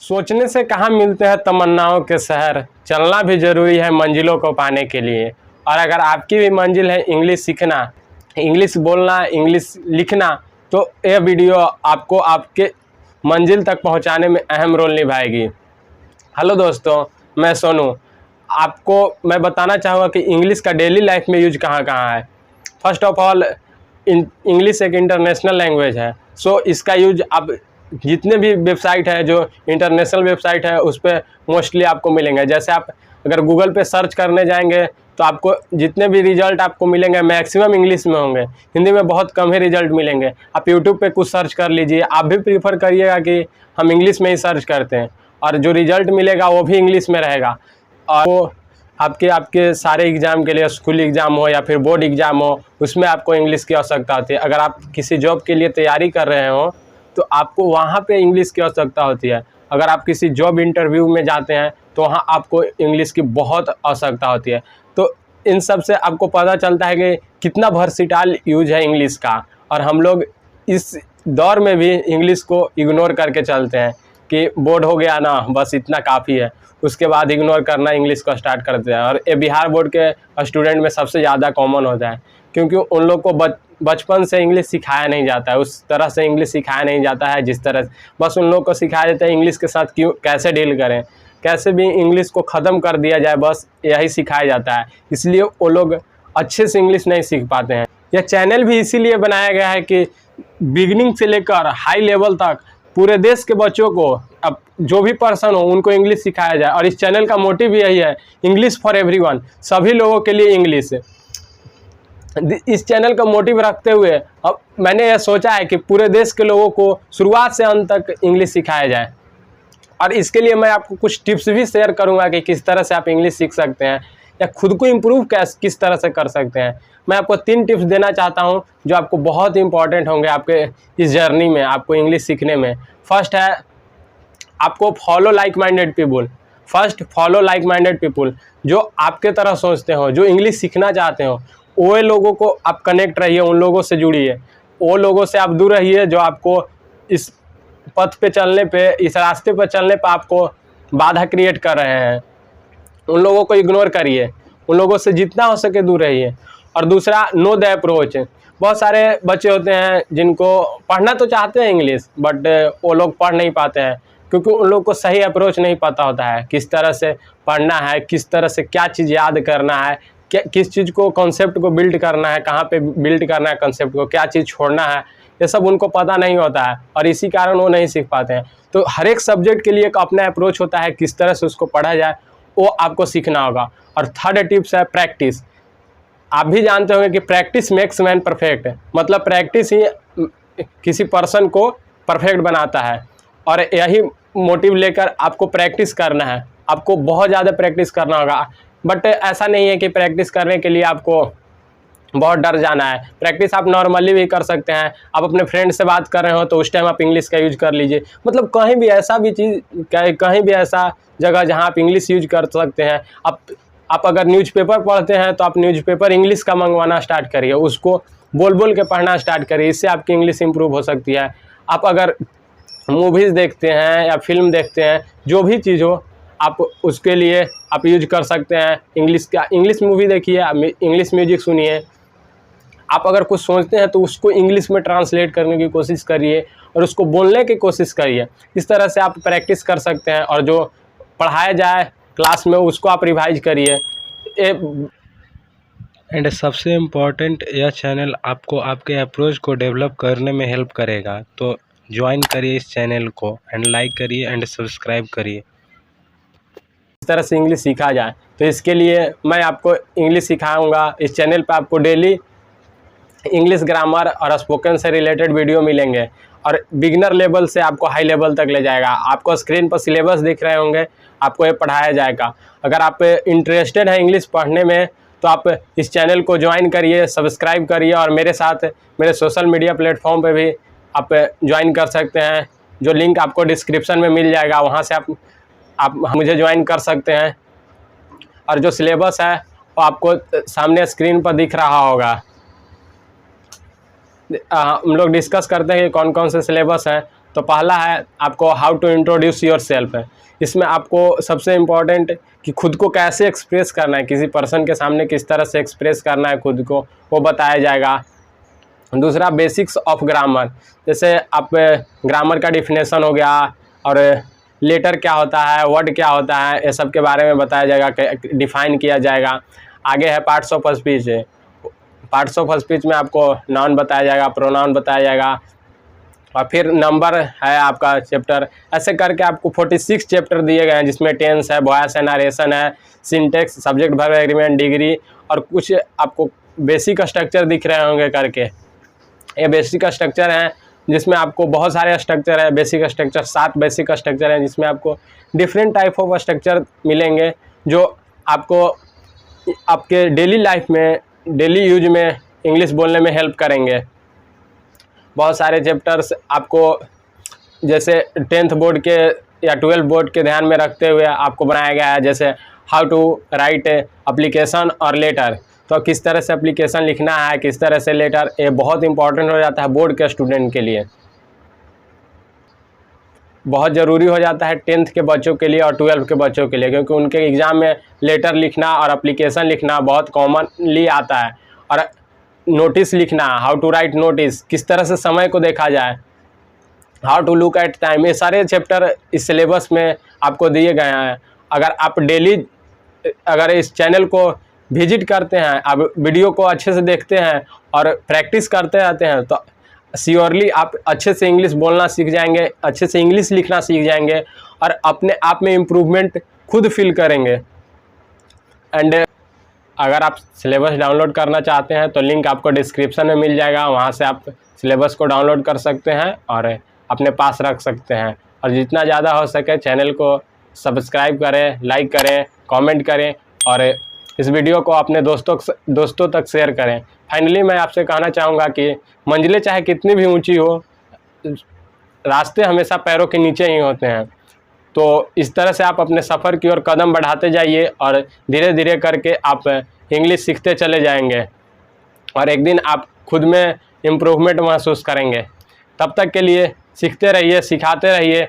सोचने से कहाँ मिलते हैं तमन्नाओं के शहर, चलना भी ज़रूरी है मंजिलों को पाने के लिए। और अगर आपकी भी मंजिल है इंग्लिश सीखना, इंग्लिश बोलना, इंग्लिश लिखना, तो यह वीडियो आपको आपके मंजिल तक पहुंचाने में अहम रोल निभाएगी। हेलो दोस्तों, मैं सोनू। आपको मैं बताना चाहूँगा कि इंग्लिश का डेली लाइफ में यूज कहाँ कहाँ है। फर्स्ट ऑफ ऑल, इंग्लिश एक इंटरनेशनल लैंग्वेज है। सो इसका यूज आप जितने भी वेबसाइट है जो इंटरनेशनल वेबसाइट है उस पर मोस्टली आपको मिलेंगे। जैसे आप अगर गूगल पे सर्च करने जाएंगे तो आपको जितने भी रिजल्ट आपको मिलेंगे मैक्सिमम इंग्लिश में होंगे, हिंदी में बहुत कम ही रिजल्ट मिलेंगे। आप यूट्यूब पे कुछ सर्च कर लीजिए, आप भी प्रीफर करिएगा कि हम इंग्लिश में ही सर्च करते हैं, और जो रिजल्ट मिलेगा वो भी इंग्लिश में रहेगा। और वो आपके सारे एग्ज़ाम के लिए, स्कूल एग्ज़ाम हो या फिर बोर्ड एग्ज़ाम हो, उसमें आपको इंग्लिश की आवश्यकता होती है। अगर आप किसी जॉब के लिए तैयारी कर रहे हो तो आपको वहाँ पे इंग्लिश की आवश्यकता होती है। अगर आप किसी जॉब इंटरव्यू में जाते हैं तो वहाँ आपको इंग्लिश की बहुत आवश्यकता होती है। तो इन सब से आपको पता चलता है कि कितना वर्सेटाइल यूज है इंग्लिश का। और हम लोग इस दौर में भी इंग्लिश को इग्नोर करके चलते हैं कि बोर्ड हो गया ना, बस इतना काफ़ी है, उसके बाद इग्नोर करना इंग्लिश को स्टार्ट करते हैं। और ये बिहार बोर्ड के स्टूडेंट में सबसे ज़्यादा कॉमन होता है, क्योंकि उन लोग को बचपन से इंग्लिश सिखाया नहीं जाता है, उस तरह से इंग्लिश सिखाया नहीं जाता है जिस तरह बस उन लोग को सिखाया जाता है इंग्लिश के साथ कैसे डील करें, कैसे भी इंग्लिश को ख़त्म कर दिया जाए, बस यही सिखाया जाता है। इसलिए वो लोग अच्छे से इंग्लिश नहीं सीख पाते हैं। यह चैनल भी इसीलिए बनाया गया है कि बिगिनिंग से लेकर हाई लेवल तक पूरे देश के बच्चों को, अब जो भी पर्सन हो, उनको इंग्लिश सिखाया जाए। और इस चैनल का मोटिव यही है, इंग्लिश फॉर एवरीवन, सभी लोगों के लिए इंग्लिश। इस चैनल का मोटिव रखते हुए अब मैंने यह सोचा है कि पूरे देश के लोगों को शुरुआत से अंत तक इंग्लिश सिखाया जाए। और इसके लिए मैं आपको कुछ टिप्स भी शेयर करूंगा कि किस तरह से आप इंग्लिश सीख सकते हैं या खुद को इम्प्रूव किस तरह से कर सकते हैं। मैं आपको 3 टिप्स देना चाहता हूं जो आपको बहुत इंपॉर्टेंट होंगे आपके इस जर्नी में, आपको इंग्लिश सीखने में। फर्स्ट है, आपको follow like minded people. First, follow like minded people, जो आपके तरह सोचते हो, जो इंग्लिश सीखना चाहते हो, वो लोगों को आप कनेक्ट रहिए, उन लोगों से जुड़िए। वो लोगों से आप दूर रहिए जो आपको इस पथ पे चलने पे, इस रास्ते पर चलने पे आपको बाधा क्रिएट कर रहे हैं। उन लोगों को इग्नोर करिए, उन लोगों से जितना हो सके दूर रहिए। और दूसरा, नो द अप्रोच। बहुत सारे बच्चे होते हैं जिनको पढ़ना तो चाहते हैं इंग्लिश, बट वो लोग पढ़ नहीं पाते हैं क्योंकि उन लोग को सही अप्रोच नहीं पता होता है, किस तरह से पढ़ना है, किस तरह से क्या चीज़ याद करना है, किस चीज़ को, कॉन्सेप्ट को बिल्ड करना है, कहाँ पे बिल्ड करना है कॉन्सेप्ट को, क्या चीज़ छोड़ना है, ये सब उनको पता नहीं होता है और इसी कारण वो नहीं सीख पाते हैं। तो हर एक सब्जेक्ट के लिए एक अपना अप्रोच होता है, किस तरह से उसको पढ़ा जाए वो आपको सीखना होगा। और थर्ड टिप्स है प्रैक्टिस। आप भी जानते होंगे कि प्रैक्टिस मेक्स मैन परफेक्ट, मतलब प्रैक्टिस ही किसी पर्सन को परफेक्ट बनाता है। और यही मोटिव लेकर आपको प्रैक्टिस करना है, आपको बहुत ज़्यादा प्रैक्टिस करना होगा। बट ऐसा नहीं है कि प्रैक्टिस करने के लिए आपको बहुत डर जाना है। प्रैक्टिस आप नॉर्मली भी कर सकते हैं। आप अपने फ्रेंड से बात कर रहे हो तो उस टाइम आप इंग्लिश का यूज कर लीजिए। मतलब कहीं भी ऐसा भी चीज़, कहीं भी ऐसा जगह जहां आप इंग्लिश यूज कर सकते हैं। आप अगर न्यूज़पेपर पढ़ते हैं तो आप न्यूज़पेपर इंग्लिश का मंगवाना स्टार्ट करिए, उसको बोल बोल के पढ़ना स्टार्ट करिए, इससे आपकी इंग्लिश इंप्रूव हो सकती है। आप अगर मूवीज़ देखते हैं या फिल्म देखते हैं, जो भी चीज़ हो, आप उसके लिए आप यूज कर सकते हैं इंग्लिश का। इंग्लिश मूवी देखिए, इंग्लिश म्यूजिक सुनिए। आप अगर कुछ सोचते हैं तो उसको इंग्लिश में ट्रांसलेट करने की कोशिश करिए और उसको बोलने की कोशिश करिए। इस तरह से आप प्रैक्टिस कर सकते हैं और जो पढ़ाया जाए क्लास में उसको आप रिवाइज करिए। एंड सबसे इम्पॉर्टेंट, यह चैनल आपको आपके अप्रोच को डेवलप करने में हेल्प करेगा। तो ज्वाइन करिए इस चैनल को एंड लाइक करिए एंड सब्सक्राइब करिए। इस तरह से इंग्लिश सीखा जाए, तो इसके लिए मैं आपको इंग्लिश सिखाऊंगा। इस चैनल पर आपको डेली इंग्लिश ग्रामर और स्पोकन से रिलेटेड वीडियो मिलेंगे और बिगिनर लेवल से आपको हाई लेवल तक ले जाएगा। आपको स्क्रीन पर सिलेबस दिख रहे होंगे, आपको ये पढ़ाया जाएगा। अगर आप इंटरेस्टेड हैं इंग्लिश पढ़ने में तो आप इस चैनल को ज्वाइन करिए, सब्सक्राइब करिए और मेरे साथ मेरे सोशल मीडिया प्लेटफॉर्म पे भी आप ज्वाइन कर सकते हैं, जो लिंक आपको डिस्क्रिप्शन में मिल जाएगा, वहाँ से आप मुझे ज्वाइन कर सकते हैं। और जो सिलेबस है वो आपको सामने स्क्रीन पर दिख रहा होगा। हम लोग डिस्कस करते हैं कि कौन कौन से सिलेबस हैं। तो पहला है आपको how to introduce yourself है। इसमें आपको सबसे इम्पोर्टेंट कि खुद को कैसे एक्सप्रेस करना है, किसी पर्सन के सामने किस तरह से एक्सप्रेस करना है खुद को, वो बताया जाएगा। दूसरा बेसिक्स ऑफ ग्रामर, जैसे आप ग्रामर का डिफिनेशन हो गया, और लेटर क्या होता है, वर्ड क्या होता है, ये सब के बारे में बताया जाएगा, डिफाइन किया जाएगा। आगे है parts of speech. Parts of speech में आपको नाउन बताया जाएगा, प्रोनाउन बताया जाएगा, और फिर नंबर है आपका चैप्टर। ऐसे करके आपको 46 चैप्टर दिए गए हैं, जिसमें टेंस है, वॉइस है, नरेशन है, syntax, subject verb agreement, degree, और कुछ आपको बेसिक स्ट्रक्चर दिख रहे होंगे करके। ये बेसिक स्ट्रक्चर हैं, जिसमें आपको बहुत सारे स्ट्रक्चर है। बेसिक स्ट्रक्चर 7 बेसिक स्ट्रक्चर हैं, जिसमें आपको डिफरेंट टाइप ऑफ स्ट्रक्चर मिलेंगे, जो आपको आपके डेली लाइफ में, डेली यूज में इंग्लिश बोलने में हेल्प करेंगे। बहुत सारे चैप्टर्स आपको जैसे 10th बोर्ड के या 12th बोर्ड के ध्यान में रखते हुए आपको बनाया गया है, जैसे हाउ टू राइट एप्लीकेशन और लेटर। तो किस तरह से एप्लीकेशन लिखना है, किस तरह से लेटर, ये बहुत इंपॉर्टेंट हो जाता है बोर्ड के स्टूडेंट के लिए, बहुत ज़रूरी हो जाता है 10th के बच्चों के लिए और 12th के बच्चों के लिए, क्योंकि उनके एग्ज़ाम में लेटर लिखना और एप्लीकेशन लिखना बहुत कॉमनली आता है। और नोटिस लिखना, हाउ टू राइट नोटिस, किस तरह से समय को देखा जाए, how to look at time, ये सारे चैप्टर इस सिलेबस में आपको दिए गए हैं। अगर आप डेली अगर इस चैनल को विजिट करते हैं, आप वीडियो को अच्छे से देखते हैं और प्रैक्टिस करते रहते हैं, तो श्योरली आप अच्छे से इंग्लिश बोलना सीख जाएंगे, अच्छे से इंग्लिश लिखना सीख जाएंगे, और अपने आप में इम्प्रूवमेंट खुद फील करेंगे। एंड अगर आप सिलेबस डाउनलोड करना चाहते हैं तो लिंक आपको डिस्क्रिप्शन में मिल जाएगा, वहाँ से आप सिलेबस को डाउनलोड कर सकते हैं और अपने पास रख सकते हैं। और जितना ज़्यादा हो सके चैनल को सब्सक्राइब करें, लाइक करें, कमेंट करें, और इस वीडियो को अपने दोस्तों तक शेयर करें। फाइनली मैं आपसे कहना चाहूँगा कि मंजिलें चाहे कितनी भी ऊंची हो, रास्ते हमेशा पैरों के नीचे ही होते हैं। तो इस तरह से आप अपने सफ़र की ओर कदम बढ़ाते जाइए, और धीरे धीरे करके आप इंग्लिश सीखते चले जाएंगे, और एक दिन आप खुद में इम्प्रूवमेंट महसूस करेंगे। तब तक के लिए सीखते रहिए, सिखाते रहिए।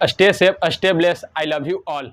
Stay safe, stay blessed. I love you all.